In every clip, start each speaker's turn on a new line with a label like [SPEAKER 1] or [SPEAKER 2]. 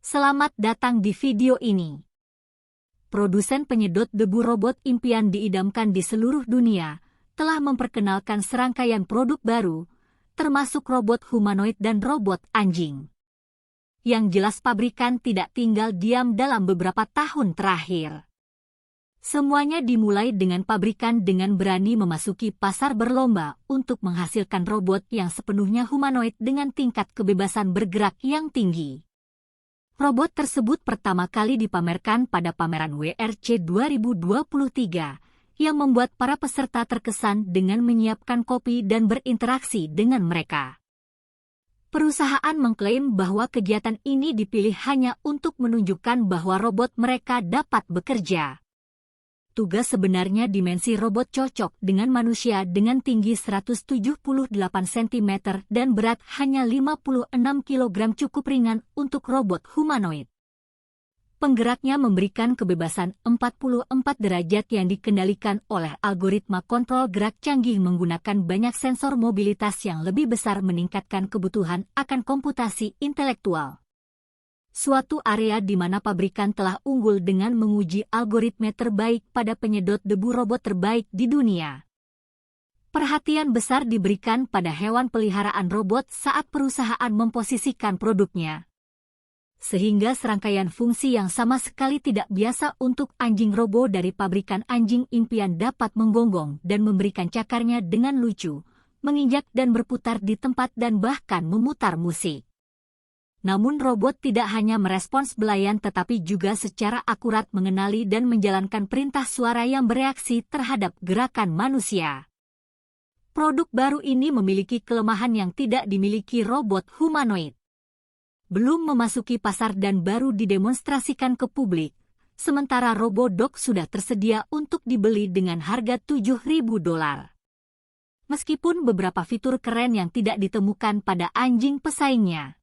[SPEAKER 1] Selamat datang di video ini. Produsen penyedot debu robot impian diidamkan di seluruh dunia telah memperkenalkan serangkaian produk baru, termasuk robot humanoid dan robot anjing. Yang jelas pabrikan tidak tinggal diam dalam beberapa tahun terakhir. Semuanya dimulai dengan pabrikan dengan berani memasuki pasar berlomba untuk menghasilkan robot yang sepenuhnya humanoid dengan tingkat kebebasan bergerak yang tinggi. Robot tersebut pertama kali dipamerkan pada pameran WRC 2023 yang membuat para peserta terkesan dengan menyiapkan kopi dan berinteraksi dengan mereka. Perusahaan mengklaim bahwa kegiatan ini dipilih hanya untuk menunjukkan bahwa robot mereka dapat bekerja. Tugas sebenarnya dimensi robot cocok dengan manusia dengan tinggi 178 cm dan berat hanya 56 kg cukup ringan untuk robot humanoid. Penggeraknya memberikan kebebasan 44 derajat yang dikendalikan oleh algoritma kontrol gerak canggih menggunakan banyak sensor mobilitas yang lebih besar meningkatkan kebutuhan akan komputasi intelektual. Suatu area di mana pabrikan telah unggul dengan menguji algoritma terbaik pada penyedot debu robot terbaik di dunia. Perhatian besar diberikan pada hewan peliharaan robot saat perusahaan memposisikan produknya. Sehingga serangkaian fungsi yang sama sekali tidak biasa untuk anjing robo dari pabrikan anjing impian dapat menggonggong dan memberikan cakarnya dengan lucu, menginjak dan berputar di tempat dan bahkan memutar musik. Namun robot tidak hanya merespons belayan tetapi juga secara akurat mengenali dan menjalankan perintah suara yang bereaksi terhadap gerakan manusia. Produk baru ini memiliki kelemahan yang tidak dimiliki robot humanoid. Belum memasuki pasar dan baru didemonstrasikan ke publik, sementara RoboDog sudah tersedia untuk dibeli dengan harga $7.000. Meskipun beberapa fitur keren yang tidak ditemukan pada anjing pesaingnya.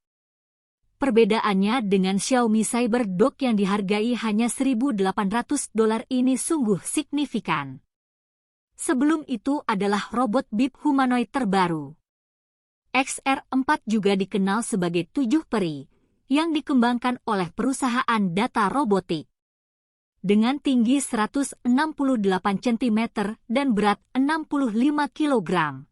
[SPEAKER 1] Perbedaannya dengan Xiaomi CyberDog yang dihargai hanya $1.800 ini sungguh signifikan. Sebelum itu adalah robot bip humanoid terbaru. XR4 juga dikenal sebagai 7 peri, yang dikembangkan oleh perusahaan data robotik. Dengan tinggi 168 cm dan berat 65 kg.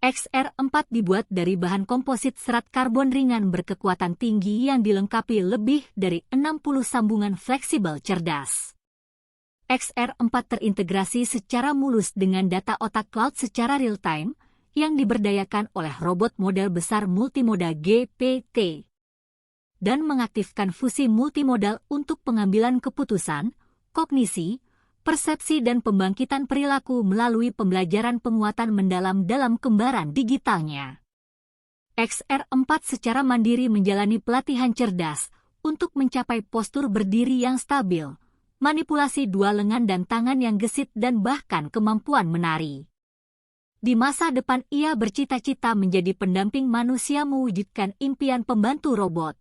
[SPEAKER 1] XR4 dibuat dari bahan komposit serat karbon ringan berkekuatan tinggi yang dilengkapi lebih dari 60 sambungan fleksibel cerdas. XR4 terintegrasi secara mulus dengan data otak cloud secara real-time yang diberdayakan oleh robot model besar multimoda GPT dan mengaktifkan fusi multimodal untuk pengambilan keputusan, kognisi, persepsi dan pembangkitan perilaku melalui pembelajaran penguatan mendalam dalam kembaran digitalnya. XR4 secara mandiri menjalani pelatihan cerdas untuk mencapai postur berdiri yang stabil, manipulasi dua lengan dan tangan yang gesit dan bahkan kemampuan menari. Di masa depan ia bercita-cita menjadi pendamping manusia mewujudkan impian pembantu robot.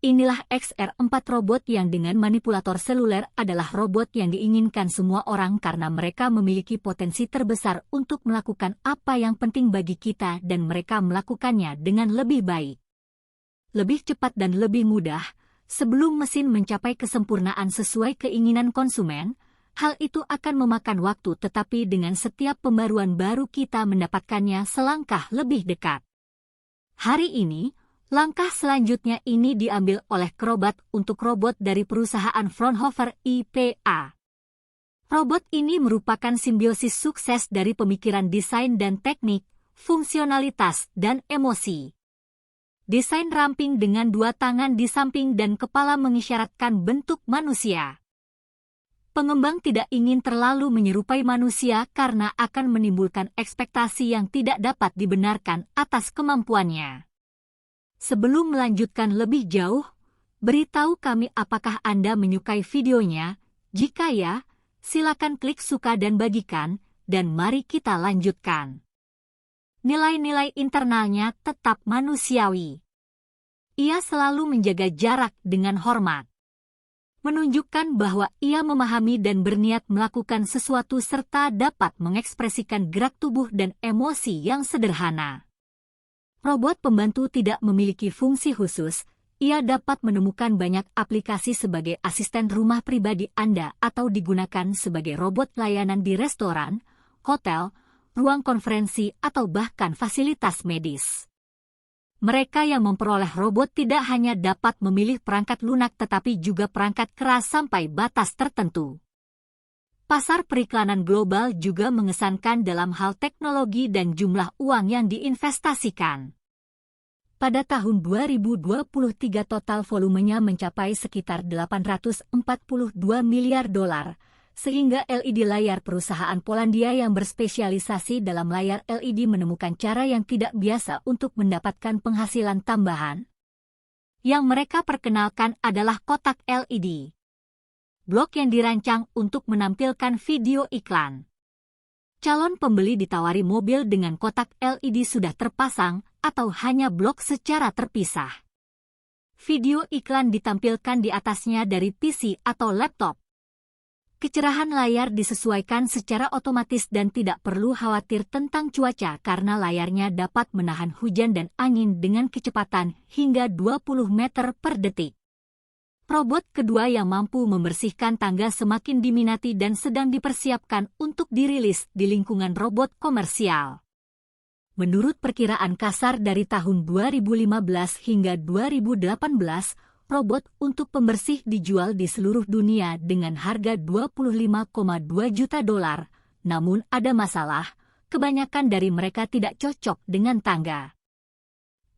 [SPEAKER 1] Inilah XR4 robot yang dengan manipulator seluler adalah robot yang diinginkan semua orang karena mereka memiliki potensi terbesar untuk melakukan apa yang penting bagi kita dan mereka melakukannya dengan lebih baik. Lebih cepat dan lebih mudah, sebelum mesin mencapai kesempurnaan sesuai keinginan konsumen, hal itu akan memakan waktu tetapi dengan setiap pembaruan baru kita mendapatkannya selangkah lebih dekat. Hari ini, langkah selanjutnya ini diambil oleh Crowbot untuk robot dari perusahaan Fraunhofer IPA. Robot ini merupakan simbiosis sukses dari pemikiran desain dan teknik, fungsionalitas, dan emosi. Desain ramping dengan dua tangan di samping dan kepala mengisyaratkan bentuk manusia. Pengembang tidak ingin terlalu menyerupai manusia karena akan menimbulkan ekspektasi yang tidak dapat dibenarkan atas kemampuannya. Sebelum melanjutkan lebih jauh, beritahu kami apakah Anda menyukai videonya. Jika ya, silakan klik suka dan bagikan, dan mari kita lanjutkan. Nilai-nilai internalnya tetap manusiawi. Ia selalu menjaga jarak dengan hormat. Menunjukkan bahwa ia memahami dan berniat melakukan sesuatu serta dapat mengekspresikan gerak tubuh dan emosi yang sederhana. Robot pembantu tidak memiliki fungsi khusus, Ia dapat menemukan banyak aplikasi sebagai asisten rumah pribadi Anda atau digunakan sebagai robot layanan di restoran, hotel, ruang konferensi, atau bahkan fasilitas medis. Mereka yang memperoleh robot tidak hanya dapat memilih perangkat lunak tetapi juga perangkat keras sampai batas tertentu. Pasar periklanan global juga mengesankan dalam hal teknologi dan jumlah uang yang diinvestasikan. Pada tahun 2023 total volumenya mencapai sekitar 842 miliar dolar, sehingga LED layar perusahaan Polandia yang berspesialisasi dalam layar LED menemukan cara yang tidak biasa untuk mendapatkan penghasilan tambahan. Yang mereka perkenalkan adalah kotak LED. Blok yang dirancang untuk menampilkan video iklan. Calon pembeli ditawari mobil dengan kotak LED sudah terpasang atau hanya blok secara terpisah. Video iklan ditampilkan di atasnya dari PC atau laptop. Kecerahan layar disesuaikan secara otomatis dan tidak perlu khawatir tentang cuaca karena layarnya dapat menahan hujan dan angin dengan kecepatan hingga 20 meter per detik. Robot kedua yang mampu membersihkan tangga semakin diminati dan sedang dipersiapkan untuk dirilis di lingkungan robot komersial. Menurut perkiraan kasar dari tahun 2015 hingga 2018, robot untuk pembersih dijual di seluruh dunia dengan harga 25,2 juta dolar. Namun ada masalah, kebanyakan dari mereka tidak cocok dengan tangga.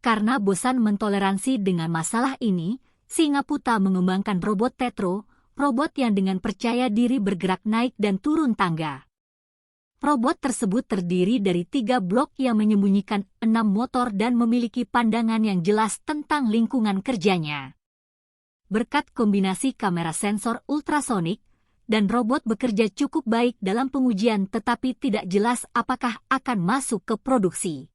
[SPEAKER 1] Karena bosan mentoleransi dengan masalah ini, Singaputa mengembangkan robot Tetro, robot yang dengan percaya diri bergerak naik dan turun tangga. Robot tersebut terdiri dari 3 blok yang menyembunyikan 6 motor dan memiliki pandangan yang jelas tentang lingkungan kerjanya. Berkat kombinasi kamera sensor ultrasonik, dan robot bekerja cukup baik dalam pengujian tetapi tidak jelas apakah akan masuk ke produksi.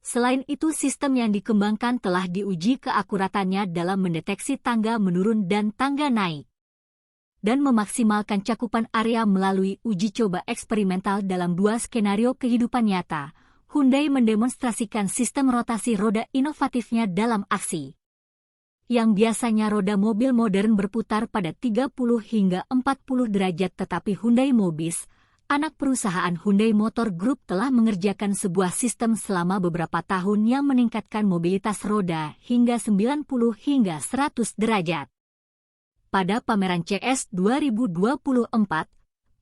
[SPEAKER 1] Selain itu sistem yang dikembangkan telah diuji keakuratannya dalam mendeteksi tangga menurun dan tangga naik. Dan memaksimalkan cakupan area melalui uji coba eksperimental dalam 2 skenario kehidupan nyata, Hyundai mendemonstrasikan sistem rotasi roda inovatifnya dalam aksi. Yang biasanya roda mobil modern berputar pada 30 hingga 40 derajat tetapi Hyundai Mobis, anak perusahaan Hyundai Motor Group telah mengerjakan sebuah sistem selama beberapa tahun yang meningkatkan mobilitas roda hingga 90 hingga 100 derajat. Pada pameran CES 2024,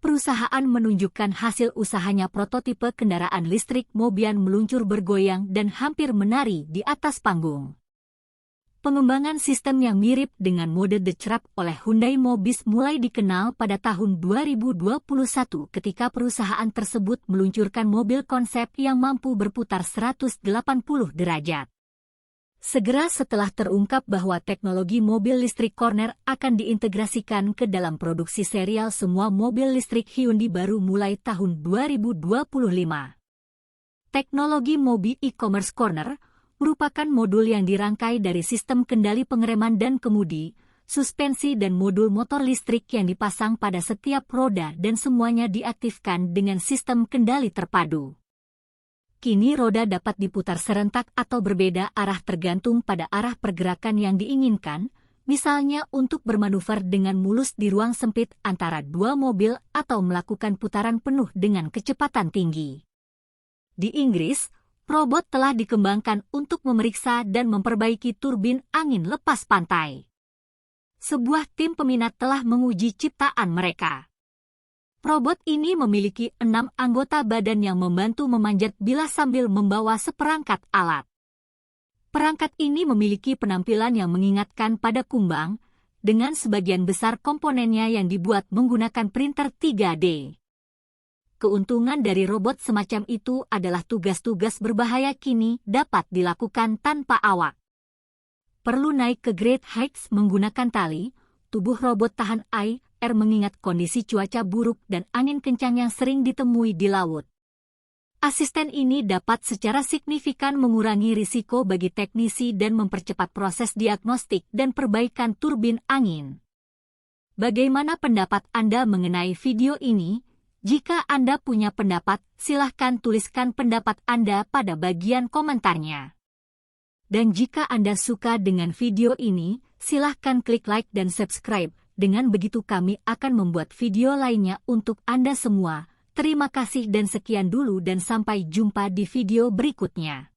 [SPEAKER 1] perusahaan menunjukkan hasil usahanya prototipe kendaraan listrik Mobian meluncur bergoyang dan hampir menari di atas panggung. Pengembangan sistem yang mirip dengan mode The Trap oleh Hyundai Mobis mulai dikenal pada tahun 2021 ketika perusahaan tersebut meluncurkan mobil konsep yang mampu berputar 180 derajat. Segera setelah terungkap bahwa teknologi mobil listrik Corner akan diintegrasikan ke dalam produksi serial semua mobil listrik Hyundai baru mulai tahun 2025. Teknologi mobil e-commerce Corner merupakan modul yang dirangkai dari sistem kendali pengereman dan kemudi, suspensi dan modul motor listrik yang dipasang pada setiap roda dan semuanya diaktifkan dengan sistem kendali terpadu. Kini roda dapat diputar serentak atau berbeda arah tergantung pada arah pergerakan yang diinginkan, misalnya untuk bermanuver dengan mulus di ruang sempit antara 2 mobil atau melakukan putaran penuh dengan kecepatan tinggi. Di Inggris, robot telah dikembangkan untuk memeriksa dan memperbaiki turbin angin lepas pantai. Sebuah tim peminat telah menguji ciptaan mereka. Robot ini memiliki 6 anggota badan yang membantu memanjat bilas sambil membawa seperangkat alat. Perangkat ini memiliki penampilan yang mengingatkan pada kumbang, dengan sebagian besar komponennya yang dibuat menggunakan printer 3D. Keuntungan dari robot semacam itu adalah tugas-tugas berbahaya kini dapat dilakukan tanpa awak. Perlu naik ke Great Heights menggunakan tali, tubuh robot tahan air mengingat kondisi cuaca buruk dan angin kencang yang sering ditemui di laut. Asisten ini dapat secara signifikan mengurangi risiko bagi teknisi dan mempercepat proses diagnostik dan perbaikan turbin angin. Bagaimana pendapat Anda mengenai video ini? Jika Anda punya pendapat, silahkan tuliskan pendapat Anda pada bagian komentarnya. Dan jika Anda suka dengan video ini, silahkan klik like dan subscribe. Dengan begitu kami akan membuat video lainnya untuk Anda semua. Terima kasih dan sekian dulu dan sampai jumpa di video berikutnya.